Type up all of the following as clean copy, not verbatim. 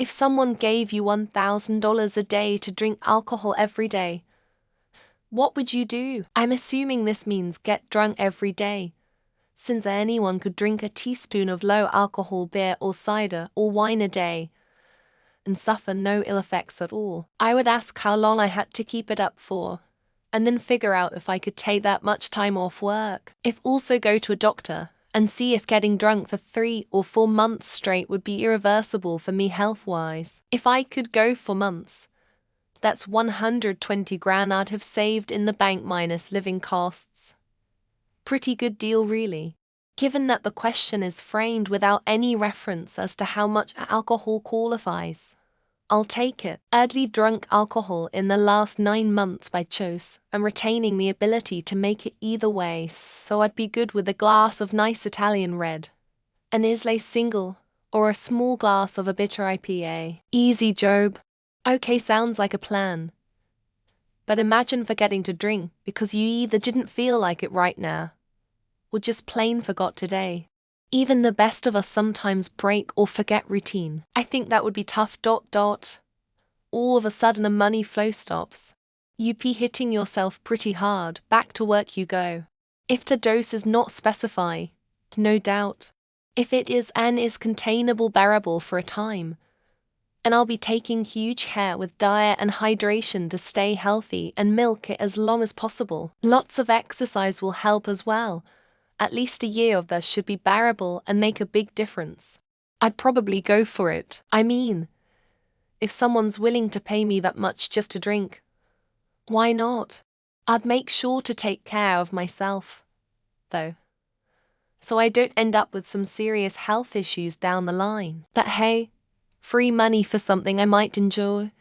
If someone gave you $1,000 a day to drink alcohol every day, what would you do? I'm assuming this means get drunk every day, since anyone could drink a teaspoon of low-alcohol beer or cider or wine a day and suffer no ill effects at all. I would ask how long I had to keep it up for, and then figure out if I could take that much time off work. If also go to a doctor and see if getting drunk for 3 or 4 months straight would be irreversible for me health-wise. If I could go for months, that's 120 grand I'd have saved in the bank minus living costs. Pretty good deal really. Given that the question is framed without any reference as to how much alcohol qualifies, I'll take it. Early drunk alcohol in the last 9 months by choice, and retaining the ability to make it either way, so I'd be good with a glass of nice Italian red, an Islay single, or a small glass of a bitter IPA. Easy, Job. Okay, sounds like a plan. But imagine forgetting to drink because you either didn't feel like it right now, or just plain forgot today. Even the best of us sometimes break or forget routine. I think that would be tough. All of a sudden a money flow stops. You'd be hitting yourself pretty hard. Back to work you go. If the dose is not specified, no doubt. If it is and is containable, bearable for a time. And I'll be taking huge care with diet and hydration to stay healthy and milk it as long as possible. Lots of exercise will help as well. At least a year of that should be bearable and make a big difference. I'd probably go for it. I mean, if someone's willing to pay me that much just to drink, why not? I'd make sure to take care of myself, though, so I don't end up with some serious health issues down the line. But hey, free money for something I might enjoy?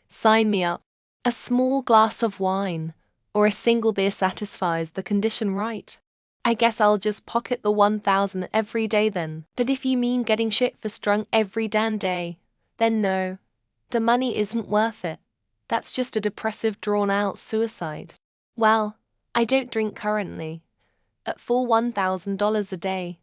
Sign me up. A small glass of wine or a single beer satisfies the condition, right? I guess I'll just pocket the 1,000 every day then. But if you mean getting shit-faced drunk every damn day, then no. The money isn't worth it. That's just a depressive, drawn-out suicide. Well, I don't drink currently. For $1,000 a day,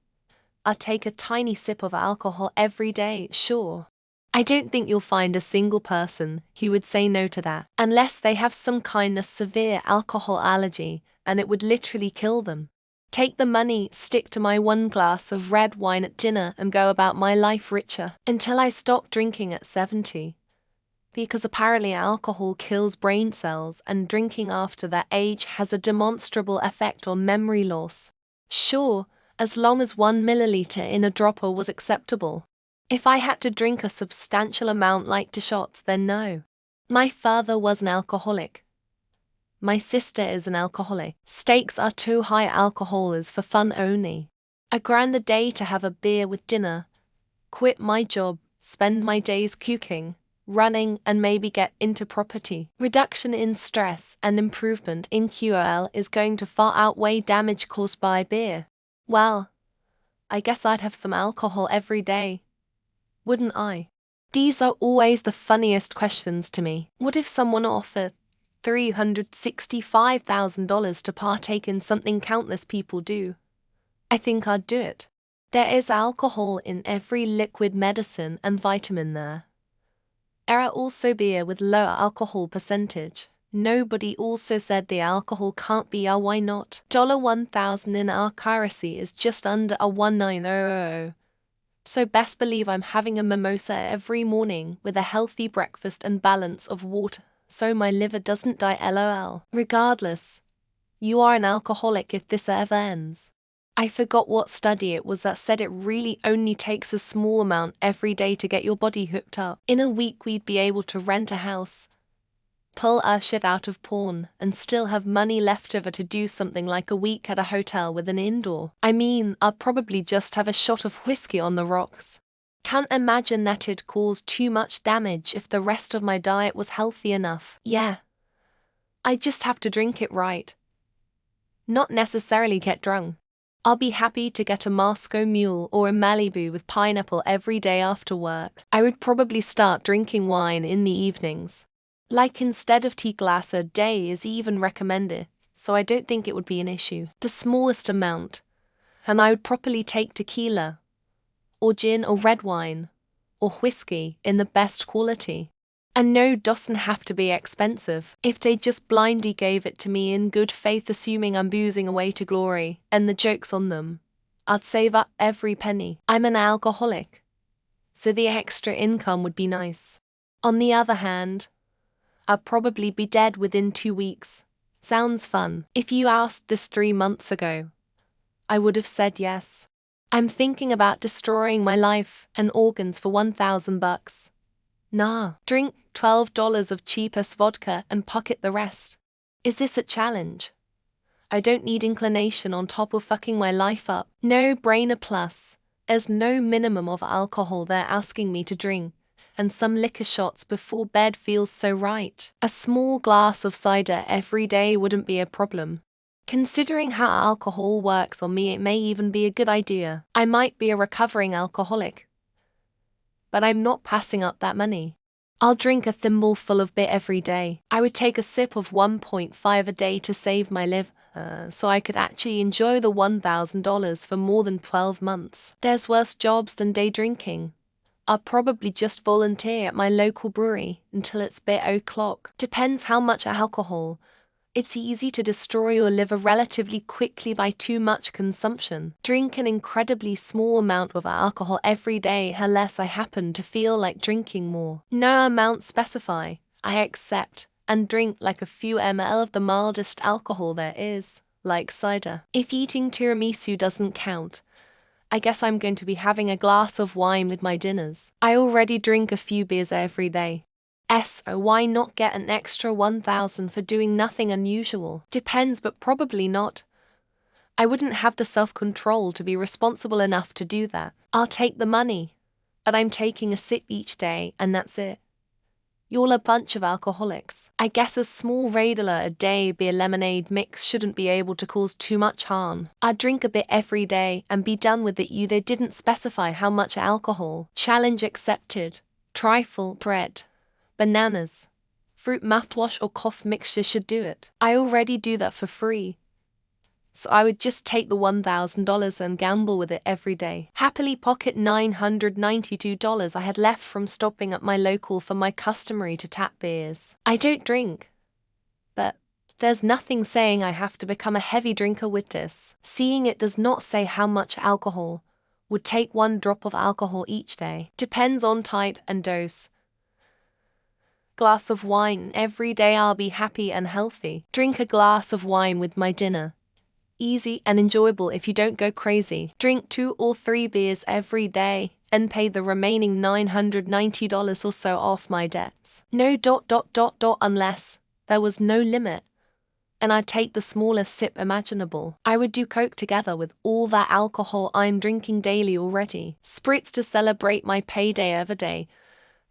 I'd take a tiny sip of alcohol every day, sure. I don't think you'll find a single person who would say no to that, unless they have some kind of severe alcohol allergy and it would literally kill them. Take the money, stick to my 1 glass of red wine at dinner and go about my life richer until I stop drinking at 70. Because apparently alcohol kills brain cells and drinking after that age has a demonstrable effect on memory loss. Sure, as long as 1 milliliter in a dropper was acceptable. If I had to drink a substantial amount like 2 shots, then no. My father was an alcoholic. My sister is an alcoholic. Stakes are too high. Alcohol is for fun only. $1,000 a day to have a beer with dinner, quit my job, spend my days cooking, running, and maybe get into property. Reduction in stress and improvement in QOL is going to far outweigh damage caused by beer. Well, I guess I'd have some alcohol every day, wouldn't I? These are always the funniest questions to me. What if someone offered $365,000 to partake in something countless people do? I think I'd do it. There is alcohol in every liquid medicine and vitamin there. Also beer with lower alcohol percentage. Nobody also said the alcohol can't be why not? $1,000 in our currency is just under a 1900. So best believe I'm having a mimosa every morning with a healthy breakfast and balance of water, so my liver doesn't die lol. Regardless, you are an alcoholic if this ever ends. I forgot what study it was that said it really only takes a small amount every day to get your body hooked up. In a week we'd be able to rent a house, pull our shit out of porn, and still have money left over to do something like a week at a hotel with an indoor. I mean, I'd probably just have a shot of whiskey on the rocks. Can't imagine that it'd cause too much damage if the rest of my diet was healthy enough. Yeah, I just have to drink it right. Not necessarily get drunk. I'll be happy to get a Moscow Mule or a Malibu with pineapple every day after work. I would probably start drinking wine in the evenings. Like instead of tea glass a day is even recommended, so I don't think it would be an issue. The smallest amount, and I would properly take tequila, or gin or red wine, or whiskey in the best quality. And no, doesn't have to be expensive. If they just blindly gave it to me in good faith, assuming I'm boozing away to glory, and the joke's on them, I'd save up every penny. I'm an alcoholic, so the extra income would be nice. On the other hand, I'd probably be dead within 2 weeks. Sounds fun. If you asked this 3 months ago, I would have said yes. I'm thinking about destroying my life and organs for $1,000. Nah, drink $12 of cheapest vodka and pocket the rest. Is this a challenge? I don't need inclination on top of fucking my life up. No brainer plus. There's no minimum of alcohol they're asking me to drink, and some liquor shots before bed feels so right. A small glass of cider every day wouldn't be a problem. Considering how alcohol works on me, it may even be a good idea. I might be a recovering alcoholic, but I'm not passing up that money. I'll drink a thimbleful of beer every day. I would take a sip of 1.5 a day to save my liver, so I could actually enjoy the $1,000 for more than 12 months. There's worse jobs than day drinking. I'll probably just volunteer at my local brewery until it's beer o'clock. Depends how much alcohol. It's easy to destroy your liver relatively quickly by too much consumption. Drink an incredibly small amount of alcohol every day unless I happen to feel like drinking more. No amount specify. I accept and drink like a few ml of the mildest alcohol there is, like cider. If eating tiramisu doesn't count, I guess I'm going to be having a glass of wine with my dinners. I already drink a few beers every day. So why not get an extra $1,000 for doing nothing unusual? Depends, but probably not. I wouldn't have the self-control to be responsible enough to do that. I'll take the money, but I'm taking a sip each day, and that's it. You're a bunch of alcoholics. I guess a small radler a day beer lemonade mix shouldn't be able to cause too much harm. I'd drink a bit every day and be done with it. They didn't specify how much alcohol. Challenge accepted. Trifle bread, bananas, fruit mouthwash or cough mixture should do it. I already do that for free, so I would just take the $1,000 and gamble with it every day. Happily pocket $992 I had left from stopping at my local for my customary to tap beers. I don't drink, but there's nothing saying I have to become a heavy drinker with this. Seeing it does not say how much alcohol. Would take 1 drop of alcohol each day. Depends on type and dose. Glass of wine every day, I'll be happy and healthy. Drink a glass of wine with my dinner. Easy and enjoyable if you don't go crazy. Drink 2 or 3 beers every day and pay the remaining $990 or so off my debts. No ... unless there was no limit, and I'd take the smallest sip imaginable. I would do coke together with all that alcohol I'm drinking daily already. Spritz to celebrate my payday every day.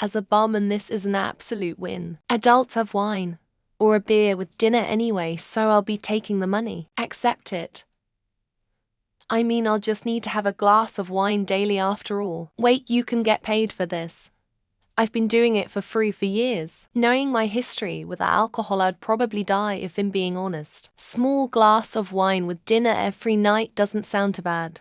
As a bum, and this is an absolute win. Adults have wine or a beer with dinner anyway, so I'll be taking the money. Accept it. I mean, I'll just need to have a glass of wine daily after all. Wait, you can get paid for this. I've been doing it for free for years. Knowing my history with alcohol, I'd probably die if I'm being honest. Small glass of wine with dinner every night doesn't sound too bad.